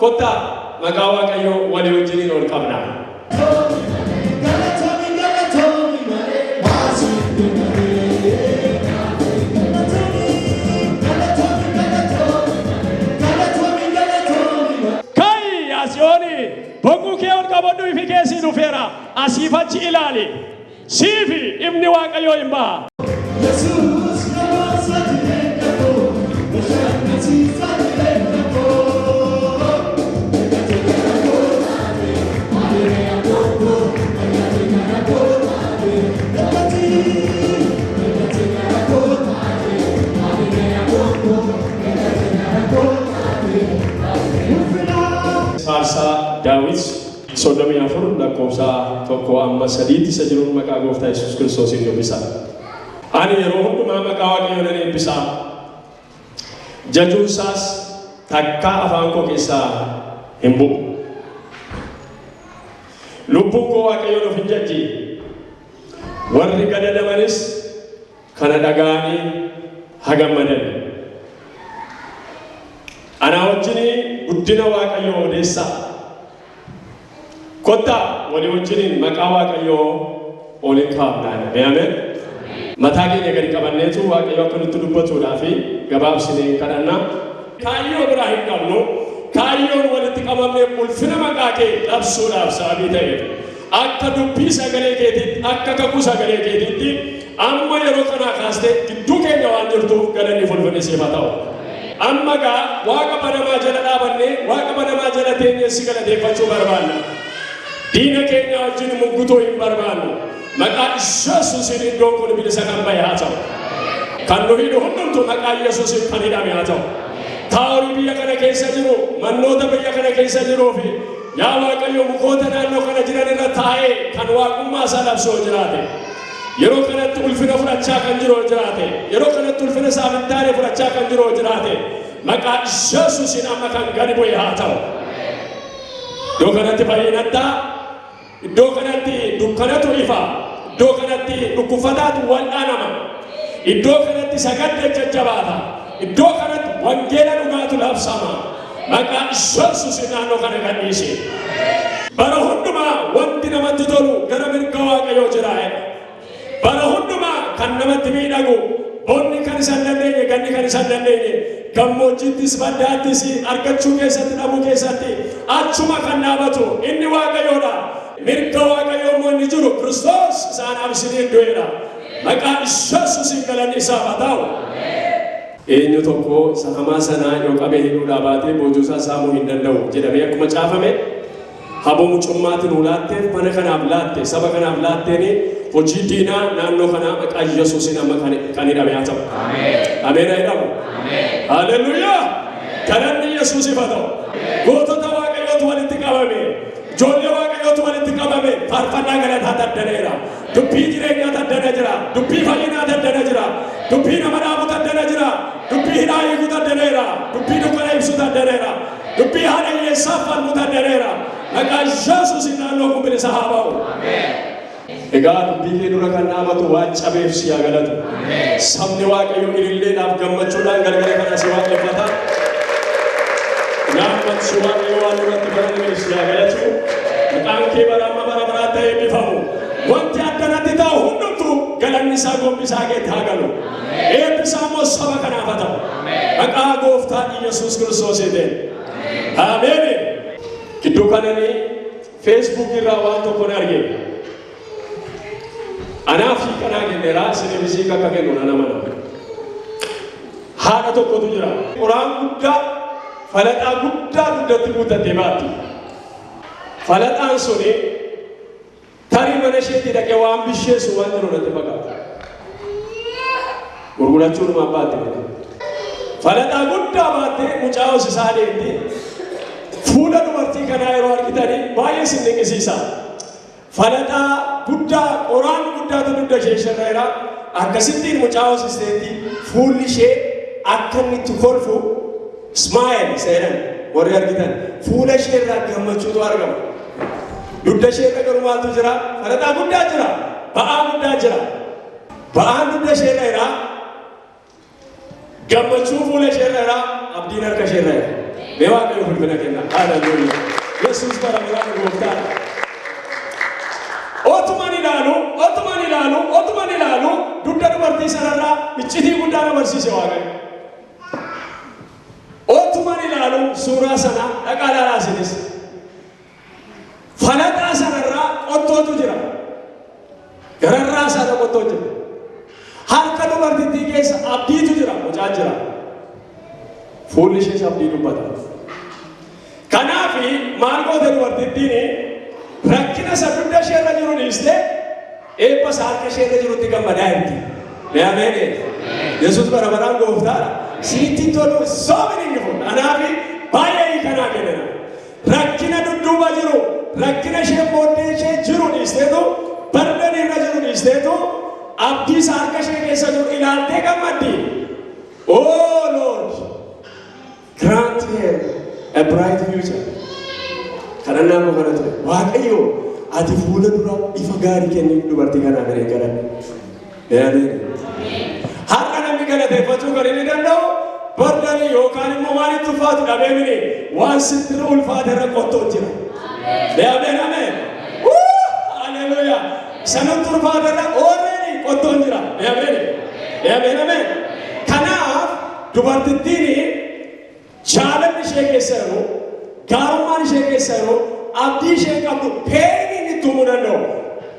kota makawa kayo wali wajinin ol kabna. Kai asioni bogu keon kabodu ifikesi dufera asifachi ilali sifi ibni wakayo imba. Farsa Dawid Sodom Yafur lakkoofsa tokko amma sadiitti isa jiruun maqaa gooftaa Yesuus Kiristoosiin dubbisa. Ani yeroo hundumaa maqaa Waaqayyoo nan eebbisa. Jajuun isaas takkaa afaan koo keessaa hin bu'u. Lubbuun koo Waaqayyoon of hin jajji. Warri gadadamanis kana dhaga'anii haa gammadan. Ana wajjinii guddina Waaqayyoo odeessaa. Kota wali wajjiniin maqaa Waaqayyoo oliin kaafnaan. Ameen. Mataa keenya gadi qabanneetu Waaqayyoo akka nutti dubbatuudhaaf gabaabsinee kadhanna. Kaayyoo biraa hin qabnu. Kaayyoon walitti qabamnee ulfina maqaa kee labsuudhaaf sababii ta'eef. Akka dubbii sagalee keetiitti, akka kakuu sagalee keetiitti amma yeroo kanaa kaastee gidduu keenya waan jirtuuf galanni ulfinni siif haa ta'u. Amma gaa waaqa banamaa jala dhaabannee waaqa banamaa jala teenyee si galateeffachuu barbaanna. Diina keenya wajjin muggutoo hin barbaannu. Maqaa Yesuusiin iddoon kun bilisa kan bahe haa ta'u. Kan nu hidhu hundumtu maqaa Yesuusiin kan hidhame haa ta'u. Taa'urii biyya kana keessa jiru, mannoota biyya kana keessa jiruu fi yaa Waaqayyo mukoota naannoo kana jiran irra taa'ee kan waaqummaa isaa labsoo jiraate. Yeroo kanatti ulfina fudhachaa kan jiru jiraate. Yeroo kanatti ulfina isaaf hin taane fudhachaa kan jiru jiraate. Maqaa Yesuusiin amma kan gadi bu'e haa ta'u. Iddoo kanatti fayyinaddaa. Iddoo kanatti dukkanatu ifa. Iddoo kanatti dhukkufataatu wal'aanama. Iddoo kanatti sagadda jajjabaata. Iddoo kanatti wangeela dhugaatu labsama. Maqaa Yesuusiin naannoo kana gadhiisi. Bara hundumaa wanti namatti tolu gara mirga Waaqayyoo jiraa'e. Bara hundumaa kan namatti miidhagu bonni kan isa hin dandeenye ganni kan isa hin dandeenye gammoojjittis baddaattis argachuu keessatti dhabuu keessatti achuma kan dhaabatu inni Waaqayyoodha. Mirga Waaqayyoo immoo inni jiru Kiristoos isaanaaf isiniin du'eedha. Maqaa Yesuusiin galanni isaaf haa ta'u. Eenyu tokko isa hamaa sanaa yoo qabee hidhuudhaa baatee boojuu isaa saamuu hin danda'u jedhamee akkuma caafame haboo mucummaatiin ulaatteef mana kanaaf laatte saba kanaaf laatteen hojii diinaa naannoo kanaa maqaa Yesuusiin amma kan hidhame haa ta'u. Ameen haa jedhamu. Haleluuyaa. Galanni Yesuusiif haa ta'u. Gootota Waaqayyootu walitti qabame. Ijoollee Waaqayyootu walitti qabame. Faarfannaa galataa daddaneera. Dubbii jireenyaa daddana jira. Dubbii fayyinaa daddana jira. Dubbii nama dhaabu daddana jira. Dubbii hidhaa hiikuu daddaneera. Dubbii dukkana ibsu daddaneera. Dubbii haadha hiyyeessaaf falmu daddaneera. Maqaa Yesuusiin naannoo kun bilisa haa ba'u. Egaa dubbii kee dura kan dhaabatu waan cabeef si haa galatu. Sabni Waaqayyoo ililleedhaaf gammachuudhaan galgala kana si waaqeffata. Gaafatti si Waaqayyoo waan duratti barame si haa galatu. Maqaan kee bara amma bara biraatti haa eebbifamu. Wanti addanatti ta'u hundumtuu galanni isaa gombisaa keetti haa galu. Eebbisaa immoo saba kanaaf haa ta'u. Maqaa gooftaa Yesuus Kiristoosiitiin. Ameen. Gidduu kanani Facebook irraa waan tokko ni argee. Anaaf hiikanaa kenneeraa sinibisii akka kennu nana mana. Haadha tokkotu jira. Qoraan guddaa, falaxaa guddaa duddatti guutattee baatti. Falaxaan suni tarii mana isheetti dhaqee waan bisheessu waan jiru natti fakkaata. Gurgurachuun baatti. Falaxaa guddaa baattee mucaa hoosisaa deemti. Fuula dubartii kanaa yeroo argitanii baay'ee sin dinqisiisa. Falaxaa guddaa qoraan guddaatu dugda ishee shirreera. Akkasittiin mucaa hoosisteetti fuulli ishee akka inni itti kolfu smile seenan warri argitan fuula ishee irraa gammachuutu argama. Dugda ishee irra garuu maaltu jira? Falaxaa guddaa jira. Ba'aa guddaa jira. Ba'aan dugda ishee irra gammachuu fuula ishee irra abdiin harka ishee irra. Mee waaqayyo ulfina kenna. Haleluuyaa. Yesuus bara baraan gooftaadha. Otuman ilaalu dugda dubartii sanarraa iccitii guddaa na barsiise waaqayyo. Otuman ilaalu suuraa sana dhaqaa ilaalaa sinis. Falaxaa sanarraa qottootu jira. Gararraa sana qottoo jira. Harka dubartittii keessa abdiitu jira, mucaa jira. Fuulli ishees abdii dubbata. Kanaafi maal goote dubartittiin rakkina isa dugda isheerra jiru dhiiste eebba isa harka isheerra jirutti gammadaa jirti. Ameen. Yesuus bara baraan gooftaadha. Sitti tolu so meaningful. Kanaafi baay'ee kanaa kenna. Rakkina dudduuba jiru, rakkina ishee booddee ishee jiru dhiisteetu, bardanii irra jiru dhiisteetu, abdii isa harka ishee keessa jiru ilaaltee gammaddi. Oh Lord, grant her a bright future. Kadhannaa koo kana ture. Waaqayyo ati fuula dura ifa gaarii kenniif dubartii kanaa garee kadhadhe. Ameen. Har'a namni galateeffachuu kan inni danda'u bardanii yookaan immoo waan itti ulfaatu dhabee mini waan sitti ulfaate irra qottoo jira. Ameen. Haleluuyaa. Sanatti ulfaate irra oolanii qottoon jira. Ameen. Kanaaf dubartittiin jaalalli ishee keessa jiru, gaarummaan ishee keessa jiru, abdii ishee qabdu, peeniin itti uumuu danda'u,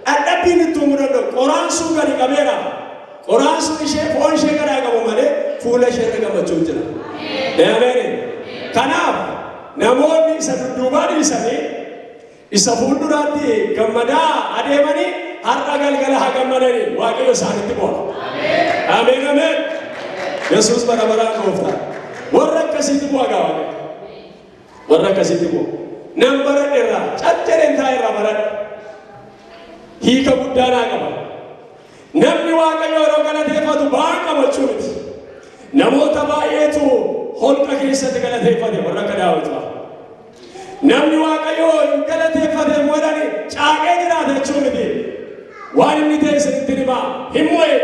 dhadhabbiin itti uumuu danda'u, qoraansuun gadi qabeera. Qoraansuun ishee foon ishee gadaa qabu malee fuula ishee irra gammachuu jira. Ameen. Kanaaf namoonni isa dudduubaa dhiisanii isa fuulduraatti gammadaa adeemanii har'a galgala haa gammadanii waaqayyo isaanitti bu'a. Ameen. Yesuus bara baraan gooftaa. Warra akkasitti bu'a gaawame. Warra akkasitti bu'a. Nam baradhe irraa caccabeen taa'e irraa baradhe. Hiika guddaa naa qaba. Namni waaqayyo yeroo galateeffatu ba'aa qabachuu miti. Namoota baay'eetu holqa keessatti galateeffate warra akka Daawit. Namni waaqayyo galateeffate moodani caaqee jiraata jechuu miti. Waan inni ta'e isinitti himaa hin mo'e.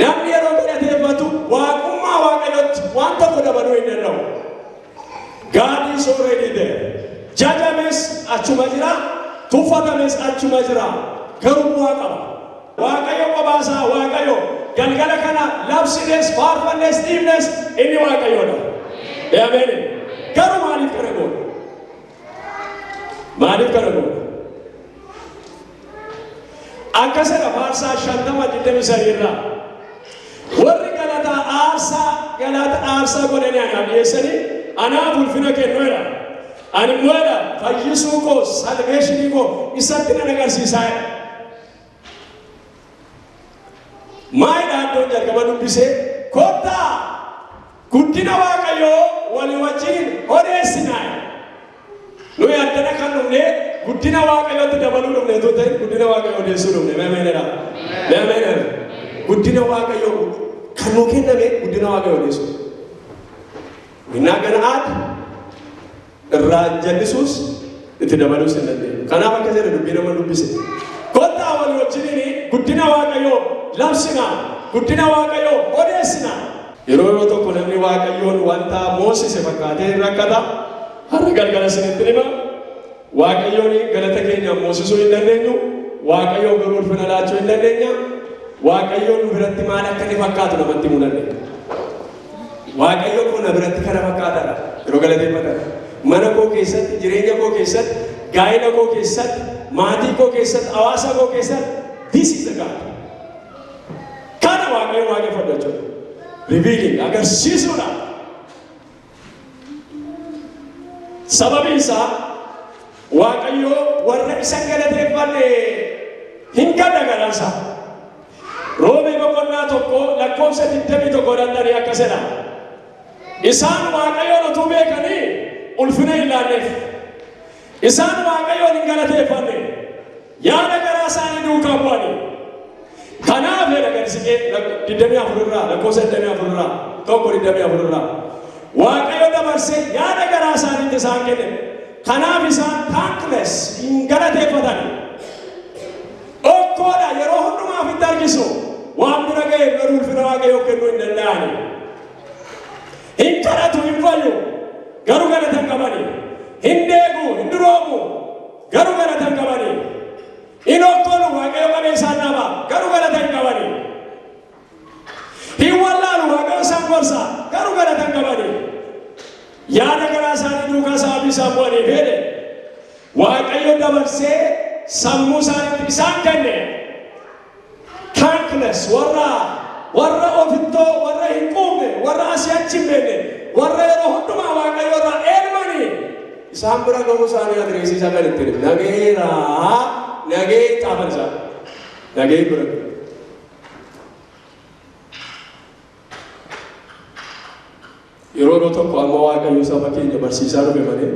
Namni yeroo galateeffatu waaqummaa waaqayyotti waan tokko dabaluu hin danda'u. God is already there. Jajames achuma jira, tuffatames achuma jira. Garuu bu'aa qaba. Waaqayyo qobaasaa waaqayyo galgala kana labsines faarfannes dhiifnes inni waaqayyoodha. Ameen. Garuu maaliif kana goona? Maaliif kana goona? Akkasuma faarsaa 50-23 irraa warri galata aarsaa godhanii anaaf dhiyeessanii anaaf ulfina kennuudha. Ani immoo fayyisuu koo salveeshinii koo isatti nan agarsiisaa jedha. Maayidhaa iddoon jalqaba dubbisee kottaa guddina waaqayyoo walii wajjin odeessinaa. Nuyi addana kan dhufne guddina waaqayyootti dabaluu dhufne otoo ta'in guddina waaqayyoo odeessuu dhufne. Ameen. Guddina waaqayyoo kan nuu kenname guddina waaqayyoo odeessuu. Minnaa gana aada irraa jallisuus itti dabaluus hin dandeenyu. Kanaaf akka jedhe dubbii nama dubbise. Kottaa walii wajjin guddina waaqayyoo labsinaa, guddina waaqayyoo odeessinaa. Yeroo tokko namni waaqayyoon wanta moosise fakkaatee rakkata. Har'a galgala isinitti hima. Waaqayyoon galata keenya moosisuu hin dandeenyu. Waaqayyoo garuu ulfina laachuu hin dandeenya. Waaqayyoon biratti maal akka inni fakkaatu namatti himuu dandeenya. Waaqayyo kun biratti kana fakkaataadha. Yeroo galateeffatan mana koo keessatti, jireenya koo keessatti, gaa'ela koo keessatti, maatii koo keessatti, hawaasa koo keessatti this is the God. Kana waaqayyo waaqeffadhu jechuudha. Revealing agarsiisuudha. Sababiin isaa waaqayyo warra isa galateeffanne hin gadagaransa. Roomee boqonnaa 1:21 akkas jedha. Isaan waaqayyoon utuu beekanii ulfina hin laanneef. Isaan waaqayyoon hin galateeffanne. Yaada garaa isaanii duukaa bu'anii. Kanaaf jedha gadisiqee 24 irraa 24 irraa waaqayyo dabarsee yaada garaa isaaniitti isaan kenne. Kanaaf isaan thankless hin galateeffatan. Okkoodha yeroo hundumaaf itti argisu waan bira ga'e garuu ulfina waaqayyoo kennuu hin danda'ani. Hin kadhatu hin fayyu garuu galatan qabani. Hin deegu, hin duroomu garuu galatan qabani. Hin okkolu waaqayyo qabeessaan nama garuu galatan qabani. Hin wallaalu waaqayyo isaan gorsa garuu galatan qabani. Yaada garaa isaanii duukaa sababii isaan bu'anii fedhe waaqayyo dabarsee sammuu isaaniitti isaan kenne. Thankless warra ofittoo warra hin quufne warra asii achi hin beekne warra yeroo hundumaa waaqayyo irraa elmanii isaan bira gahuu isaanii adreesiisa kan itti nagee xaafan isaa nagee bira yeroo tokko amma waaqayyo saba keenya barsiisaa dhufe malee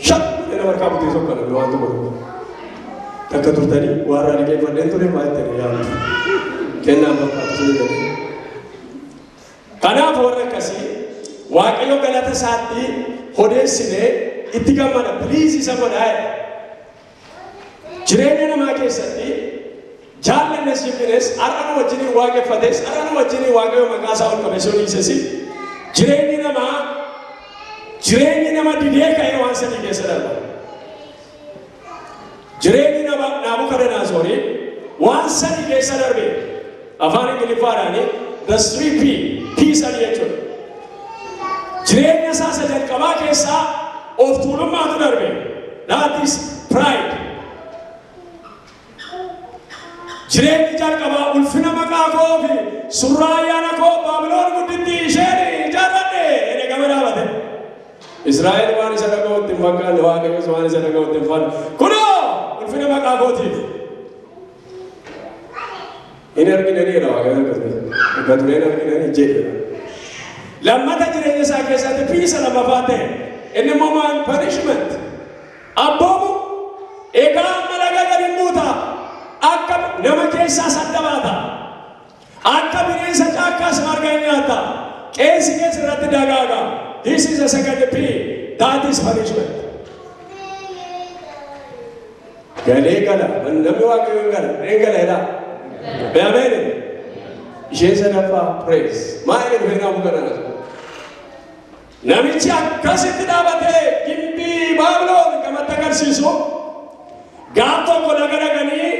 shakkii nama harkaa butee tokko namni waan tokko takka turtanii warra dhaggeeffadheen ture baay'atanii yaadu kennaan fakkaatu sun jedhame. Kanaaf warra akkasii waaqayyo galata isaatti odeessinee itti gammada biliis isa godhaa jireenya namaa keessatti jaallannes jibbines har'a nu wajjiniin waaqeffates har'a nu wajjiniin waaqayyo maqaa isaa ol qabeessoo dhiisesi jireenyi nama didee ka'ee waan sadii keessa darba. Jireenyi nama Naabukadnezar waan sadii keessa darbe afaan Ingiliffaadhaan the 3P sadii jechuudha. Jireenya isaa isa jalqabaa keessaa of tuulummaatu darbe. That is pride. Jireenyi jalqabaa ulfina maqaa koo fi surraa ayyaana koo Baabiloon guddittii isheen ijaarradhe jedhee gama dhaabate. Israa'el waan isa dhaga'utti hin fakkaanne waaqayyos waan isa dhaga'utti hin fakkaanne. Kunoo ulfina maqaa kootiif. Hin arginaniidha waaqayyo akkasuma. Egaa tureen arginanii jedhedha. Lammata jireenya isaa keessatti piisa lammaffaa ta'e inni immoo maal punishment. Abboomu egaa amma laga gadi buuta akka nama keessaa sadda baata. Akka bineensa caakkaas marga nyaata. Qeensi keessa irratti dagaaga. This is the second P. That is punishment. Galee gala namni waaqayyo hin gala hin galeedha. Beamene. Isheen sadaffaa praise. Maal dhufee Naabukadnezar. Namichi akkasitti dhaabatee gimbii Baabiloon gamatti agarsiisu gaaf tokko laga dhaqanii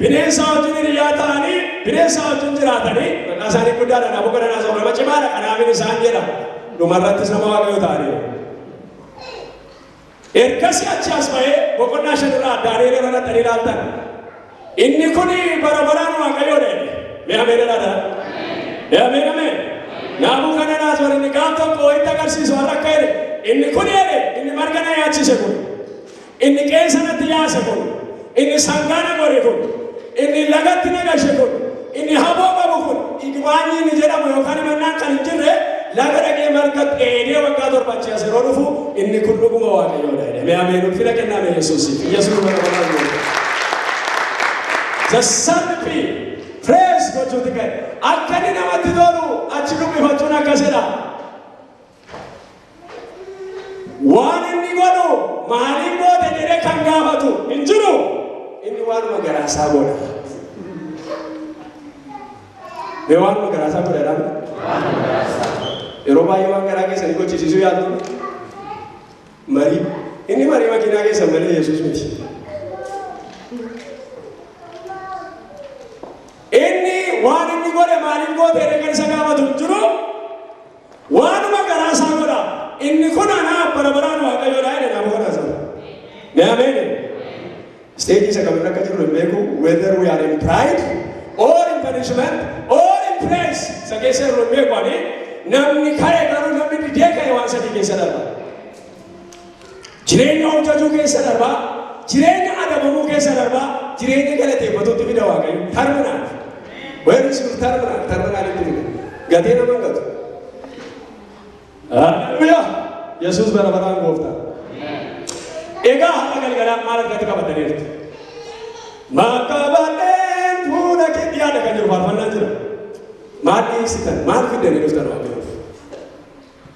bineensa wajjin hiriyaa ta'anii bineensa wajjin jiraatanii maqaa isaanii guddaadha Naabukadnezar nama cimaadha kanaafin isaan jedha dhumarrattis nama waaqayyo ta'anii. Ergasii achi as ba'ee boqonnaa shanirraa addaanee irra dhaqanii ilaaltan. Inni kuni bara baraan waaqayyoodha. Beamene. Naabukadnezar inni gaaf tokko itti agarsiisu har'a akka jedhe inni kun jedhe inni marga na nyaachise kun inni qeensa natti yaase kun inni sangaa na gore kun inni lagatti na galche kun inni haboo qabu kun igbaanyi inni jedhamu yookaan mannaan kan hin jirre laga dhaqee marga dheedee waggaa torbachi as yeroo dhufu inni kun dhuguma waaqayyoodha jedhe. Beamene ulfina kennaame Yesuusiif. Yesuus bara baraan the son P. Praise gochuuti ka'e. Akka inni namatti tolu achi dubbifachuun akkasidha. Waan inni godhu maaliif goote jedhee kan gaafatu hin jiru. Inni waanuma garaasaa godha. Mee waanuma garaasaa godhadhaan? Yeroo baay'ee waan garaa keessanii gochisiisuu yaaltu marii. Inni marii makiinaa keessan malee Yesuus miti. Inni waan inni godhe maaliif goote kan isa gaafatu hin jiru. Waanuma garaasaa godha. Inni kun anaaf bara baraan waaqayyoodha jedhe Naabukadnezar. Beamene. Stage isa kamirra akka jiru hin beeku whether we are in pride or in punishment or in praise. Isa keessa jiru hin beeku ani namni ka'e garuu namni didee ka'e waan sadii keessa darba. Jireenya hojjechuu keessa darba. Jireenya adabamuu keessa darba. Jireenya galateeffatuutti fida waaqayyo. Terminal. Where is your terminal? Terminal itti fida. Gatee nama hin gatu. Hallelujah. Yesuus bara baraan gooftaa. Egaa haala galgalaa maal argatti qabataniirti? Makabadeen fuula keetti yaada kan jiru faarfannaan jira. Maal dhiyeessitan? Maal fiddanii dhuftan waaqayyoof?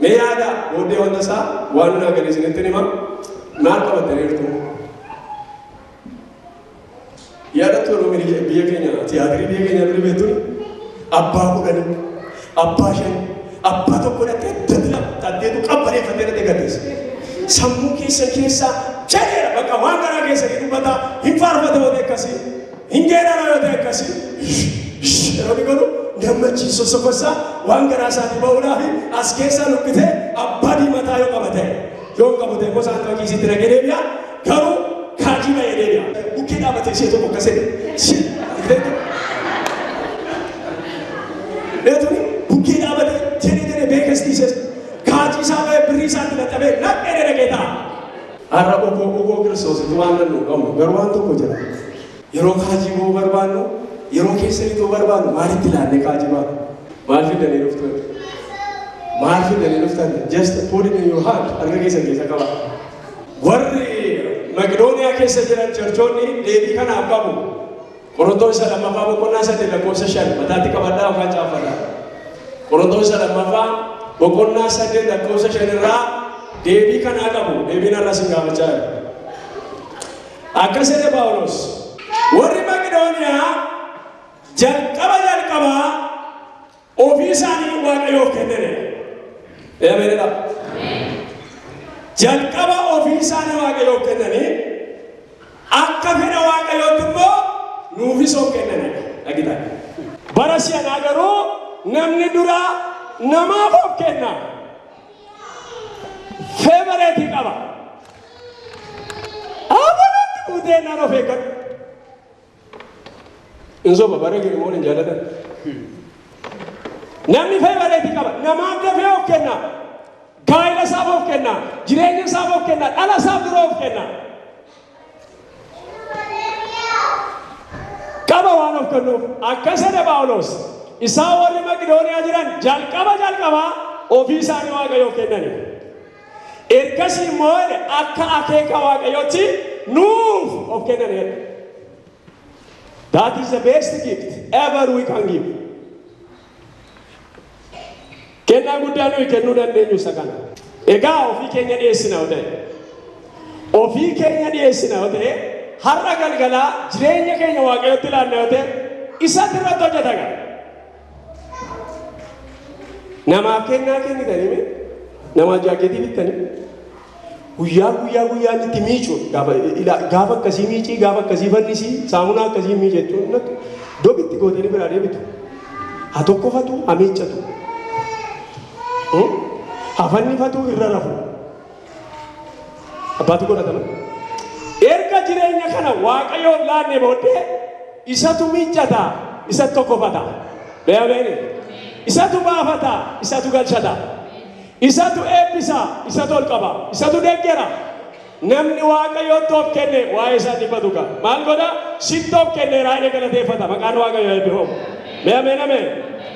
Mee yaada booddee wanta isaa waan nu agarre isinitti hima maal qabataniirtu? Yaada tolu biyya keenya tiyaatirii biyya keenya duri beektuni abbaa kudhanii abbaa shanii abbaa tokko dhattee dadila taddeetu qabbaneeffatee dhattee gaddeesse. sammuu keessa jedheera bakka waan garaa keessa dubbata hin faarfata yoo ta'e akkasii hin geedara yoo ta'e akkasii yeroo godhu gammachiisu sokosaa waan garaa isaatii ba'uudhaaf as keessa nukkitee abbaa diimataa yoo qabate yoo qabate immoo isaan qaqiisitti nagee deebi'a garuu kaajii ba'ee deebi'a bukkee dhaabatee ishee tokko akkasii Letuni bukkee dhaabatee jedhee beekestiises kaajii isaa ba'ee birrii isaatti laxxabee naqee dhaggeeta. Har'a ogoo Kiristoositti waan nan qabnu garuu waan tokko jira. Yeroo kaajii ba'uu barbaannu yeroo keessatti ta'uu barbaannu maalitti ilaannee kaajii baanu? Maal fidanii dhuftan? Maal fidanii dhuftan? Just put it in your heart. Harka keessa qaba. Warri Maqidooniyaa keessa jiran churchoonni deebii kanaaf qabu. Qorontoos isa lammaffaa boqonnaa 8:5 mataatti qabadhaa yookaan caafadhaa. Qorontoos isa lammaffaa boqonnaa 8:5 irraa deebii kanaa qabu. Deebiin irraa sin gaafachaa jira. Akkas jedhe Phaawulos warri Maqidooniyaa jalqaba ofii isaanii Waaqayyoof kennanidha. Ameenidha. Jalqaba ofii isaanii Waaqayyoof kennanii akka fedha Waaqayyootti immoo nuufis of kennanidha. Dhagitaa. Bara si'anaa garuu namni dura namaaf of kenna. Feebareetii qaba. Amanatti buuteenaan of eeggatu. Insoba bara girmoon hin jaallatan. Namni feebareetii qaba. Namaaf dafee of kenna. Gaa'ila isaaf of kenna. Jireenya isaaf of kenna. Dhala isaaf dura of kenna. Qaba waan of kennuuf akkas jedhe Phaawulos isaan warri Maqidooniyaa jiran jalqaba ofii isaanii Waaqayyoof kennani. Ergasii immoo akka akeeka Waaqayyootti nuuf of kennani. That is the best gift ever we can give. Kennaa guddaa nuyi kennuu dandeenyu isa kana. Egaa ofii keenya dhiyeessina yoo ta'e. Ofii keenya dhiyeessina yoo ta'e. Har'a galgalaa jireenya keenya Waaqayyootti ilaalla yoo ta'e isatti irratti hojjeta gara. Namaaf kennaa kennitanii nama jaaketii bittanii guyyaa itti miicuun gaafa akkasii miicii gaafa akkasii fannisii saamunaa akkasii miicechuun dobitti gootanii biraa deebitu. Haa tokkofatu haa miiccatu. Haa fannifatu irra rafu. Abbaatu godhatama. Erga jireenya kana Waaqayyoof laannee booddee isatu miiccata isatu tokkofata. Beekameen isatu baafata isatu galchata. Isatu eebbisa isatu ol qaba isatu deeggera. Namni Waaqayyootti of kenne waa'ee isaa dhibbatu qaba. Maal godha? Sitti of kenne raayee galateeffata maqaan Waaqayyoo eebbifamu. Beekameen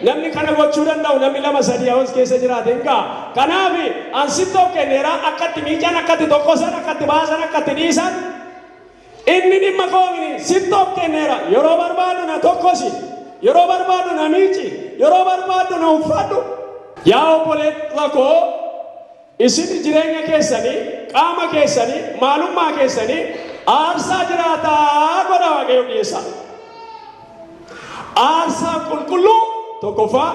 namni kana gochuu danda'u namni 2-3 hawaasa keessa jiraate hin ga'a. Kanaaf an sitti of kenneera akkatti miiccan akkatti tokkosan akkatti baasan akkatti dhiisan. Inni dhimma koomini sitti of kenneera yeroo barbaadu na tokkosi yeroo barbaadu na miici yeroo barbaadu na uffadhu. Yaa obboleessa koo isin jireenya keessanii qaama keessanii maalummaa keessanii aarsaa jiraataa godha Waaqayyoof dhiyeessa. Aarsaa qulqulluu tokkoffaa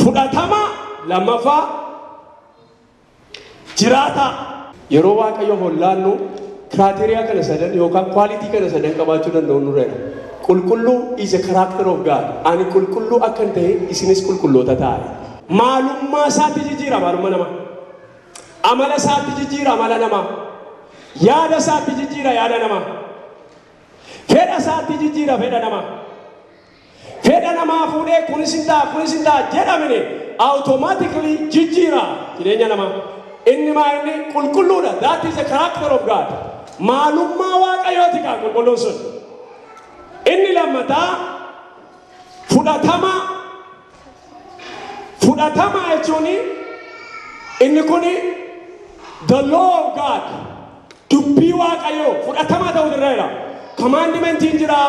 fudhatama lammaffaa jiraataa. Yeroo Waaqayyoof hollaannu criteria kana sadan yookaan quality kana sadan qabaachuu danda'u nurreera. Qulqulluu is a character of God. Ani qulqulluu akkan ta'e isinis qulqulloota ta'e. Maalummaa isaatti jijjiira maalummaa namaa. Amala isaatti jijjiira amala namaa. Yaada isaatti jijjiira yaada namaa. Fedha isaatti jijjiira fedha namaa. Fedha namaa fuudhee kunis hin ta'a jedhamine automatically jijjiira jireenya namaa. Inni maayini qulqulluudha. That is a character of God. Maalummaa Waaqayyooti kaa qulqulluun sun. Inni lammataa fudhatama jechuun inni kuni the law of God dubbii Waaqayyoo fudhatama ta'uu dirreera. Commandmentiin jira,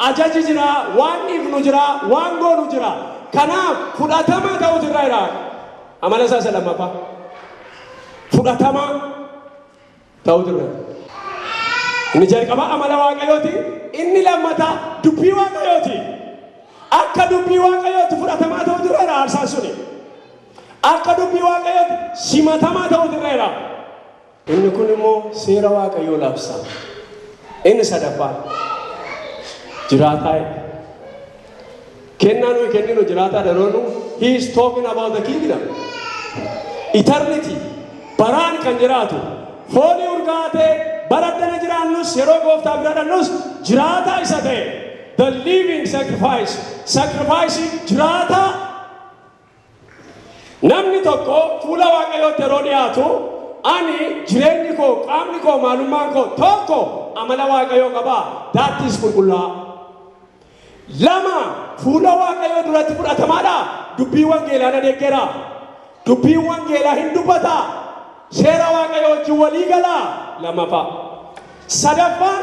ajaji jira, waan ifnu jira, waan goonu jira. Kanaaf fudhatama ta'uu dirreera. Amala isaa isa lammaffaa. Fudhatama ta'uu dirreera. Inni jalqaba amala Waaqayyooti. Inni lammataa dubbii Waaqayyooti. Akka dubbii Waaqayyooti fudhatamaa ta'uu dirreera aarsaan suni. akka dubbii waaqayyooti simatamaa ta'uu dirreera. Inni kun immoo seera waaqayyoo labsa. Inni sadaffaan jiraataa kennaa nuyi kenninu jiraataa daroonu he is talking about the kingdom. Eternity baraan kan jiraatu foonii urgaatee baraddana jiraannus yeroo gooftaa bira dhannus jiraataa isa ta'e the living sacrifice jiraataa. Namni tokko fuula waaqayyootti yeroo dhiyaatu ani jireenyi koo qaamni koo maalummaan koo tokko amala waaqayyoo qabaa daattis qulqullaa. Lama fuula waaqayyoo duratti fudhatamaadha. Dubbii wangeelaa na deeggera. Dubbii wangeelaa hin dubbata. Seera waaqayyoo wajjin walii galaa. Lammaffaa. Sadaffaan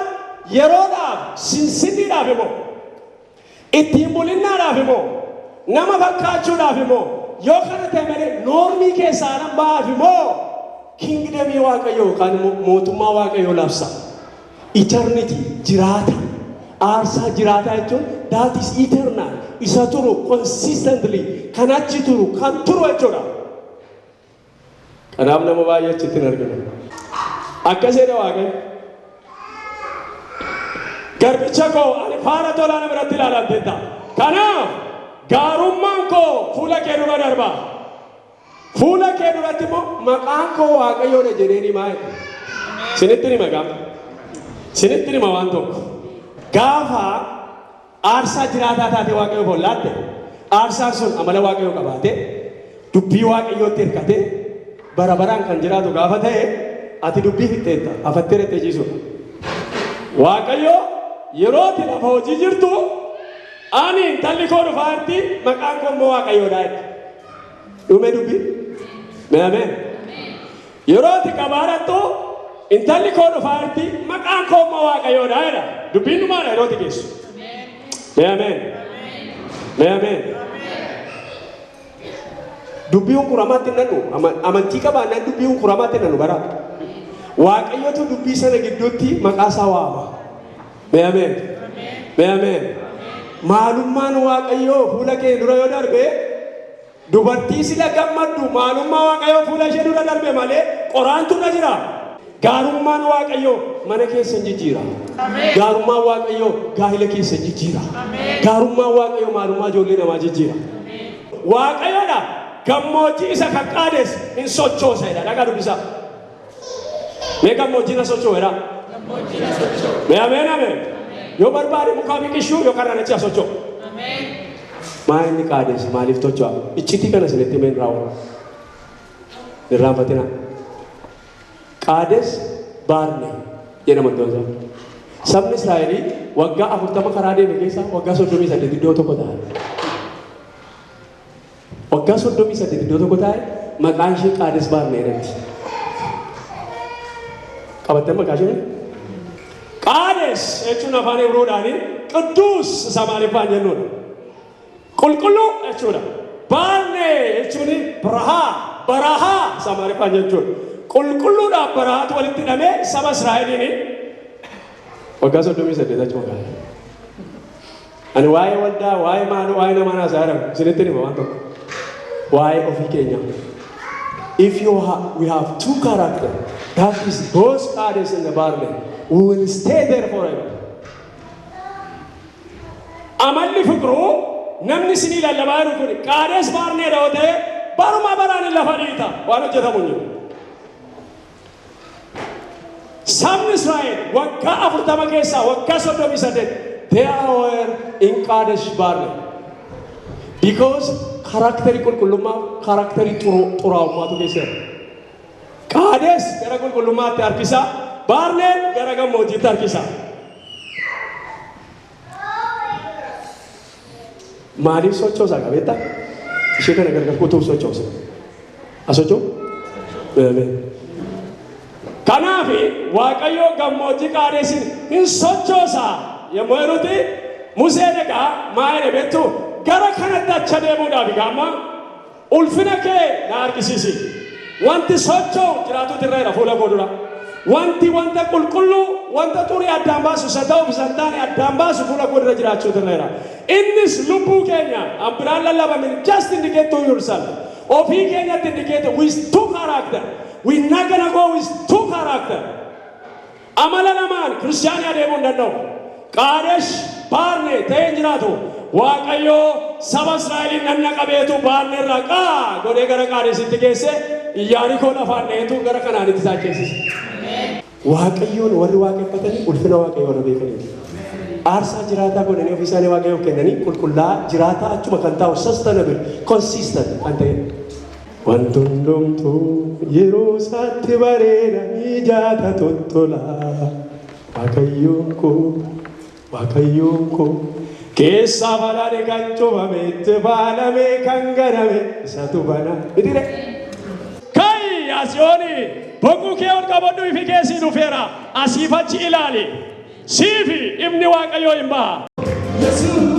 yeroodhaaf sinsinniidhaaf immoo ittiin bulinnaadhaaf immoo nama fakkaachuudhaaf immoo yoo kana ta'e malee noormii keessaa nan ba'aaf immoo kingdamii waaqayyoo yookaan mootummaa waaqayyoo labsa. Eternity jiraata. Aarsaa jiraataa jechuun that is eternal. Isa turu consistently kan achi turu kan turu jechuudha. Kanaaf nama baay'ee achitti hin arginu. Akkas jedha waaqayyo. Garbicha koo ani faana tolaana biratti ilaalamteetta. Kanaaf gaarummaan koo fuula kee dura darba. Fuula kee duratti immoo maqaan koo waaqayyoodha jedheen himaa. Sinitti ni maqaa. Sinitti ni waan tokko. Gaafa aarsaa jiraataa taate waaqayyoo bollaatte aarsaan sun amala waaqayyoo qabaate dubbii waaqayyootti hirkate bara baraan kan jiraatu gaafa ta'e ati dubbii fixxeetta afattee irratti jiisuudha. Waaqayyoo yeroo ati lafa hojii jirtu ani intalli koo dhufaatti maqaan koo immoo waaqayyoodha. Dhume dubbii. Ameen. Yeroo ati qabaarattu intalli koo dhufaatti maqaan koo immoo waaqayyoodha jedha. Dubbiin dhumaadha yeroo ati geessu. Ameen. Ameen. Dubbiin kuramaatti nannu amantii qabaannaan dubbiin kuramaatti nannu bara. Waaqayyotu dubbii sana gidduutti maqaa isaa waama. Ameen. Ameen. Maalummaan waaqayyoo fuula kee dura yoo darbe dubartii sila gammaddu maalummaa waaqayyoo fuula ishee dura darbe malee qoraantu irra jira. Gaarummaan waaqayyoo mana keessa jijjiira. Gaarummaan waaqayyoo gaa'ila keessa jijjiira. Gaarummaan waaqayyoo maalummaa ijoollee namaa jijjiira. Waaqayyoodha gammoojjii isa kan qaades hin sochoosa jedha. Dhagaa dubbisa. Mee gammoojjii na socho'eera. Mee ameen ameen. Yoo barbaade mukaa biqilchuu yookaan nanachi socho'u. Maa inni qaades maaliif tocho'a? Iccitii kana sinitti meen raawwatu. Irraanfatina. Qaades baarne jedhama doonsa. Sabni Israa'elii waggaa 40 karaa deeme keessa waggaa 38 iddoo tokko taa'e. Waggaa 38 iddoo tokko taa'e maqaan ishee qaades baarne jedhamti. Qabattee maqaa ishee? Qaades jechuun afaan Ibroodhaanii qidduus isa maaliifaan jennuudha. Qulqulluu jechuudha. Baarne jechuun barahaa isa maaliifaan jechuudha. Qulqulluudhaaf barahaatu walitti hidhamee saba Israa'eliin waggaa 38 achi waggaa. Ani waa'ee waldaa, waa'ee maalii, waa'ee namaa naasaa jedhamu isinitti hima waan tokko. Waa'ee ofii keenya. If we have two characters, that is those Qades in the Barne, we will stay there forever. Amalli fikruu namni sinii lallabaa jiru kun Qades Barne dha ta'e baruma baraan lafa dhiita waan hojjetamu hin jiru. Sabni Israa'el waggaa 40 keessaa waggaa 38 they were in Qadesh Barne because karakteri qulqullummaa karakteri xuraa'ummaatu keessa jira. Qaades gara qulqullummaatti harkisa, Barneen gara gammoojjiitti harkisa. Maaliif sochoosaa qabeetta? Ishee kana gargar kutuuf sochoosa. Asochoo? Kanaaf Waaqayyoo gammoojjii Qaadesin hin sochoosaa yommuu jedhutti Museen egaa maa jedhe beektu gara kanatti acha deemuudhaaf gaamma ulfina kee na argisiisi. Wanti socho'u jiraatu dirreera fuula koo dura. Wanti wanta qulqulluu wanta xurii addaan baasu isa ta'uuf isa hin taane addaan baasu fuula koo dura jiraachuu dirreera. Innis lubbuu keenya an biraan lallabamin just indicate to yourself. Ofii keenyatti indicate with two character. We're not gonna go with two character. Amala lamaan Kiristaanii adeemuu hin danda'u. Qaadesh Baarne ta'ee jiraatu. Waaqayyo saba Israa'eliin nanna qabeetu Baarne irraa qaa godhee gara Qaadesitti geesse Iyaarikoo lafaan dheetu gara Kanaanitti isaa geessise. Waaqayyoon warri waaqeffatanii ulfina Waaqayyoo warra beekaniiti. Aarsaa jiraataa godhanii ofii isaanii Waaqayyoof kennanii qulqullaa jiraataa achuma kan taa'u sustainable consistent kan ta'e. Wanti hundumtuu yeroo isaatti bareedanii jaata tottolaa. Waaqayyoon koo keessaa falaane kan cufame itti faalame kan ganame isatu bana. Idire kai asiyooni boquu kee ol qabadhu ifi keessii dhufeera asiif achi ilaali siifi ibni Waaqayyoo hin baha.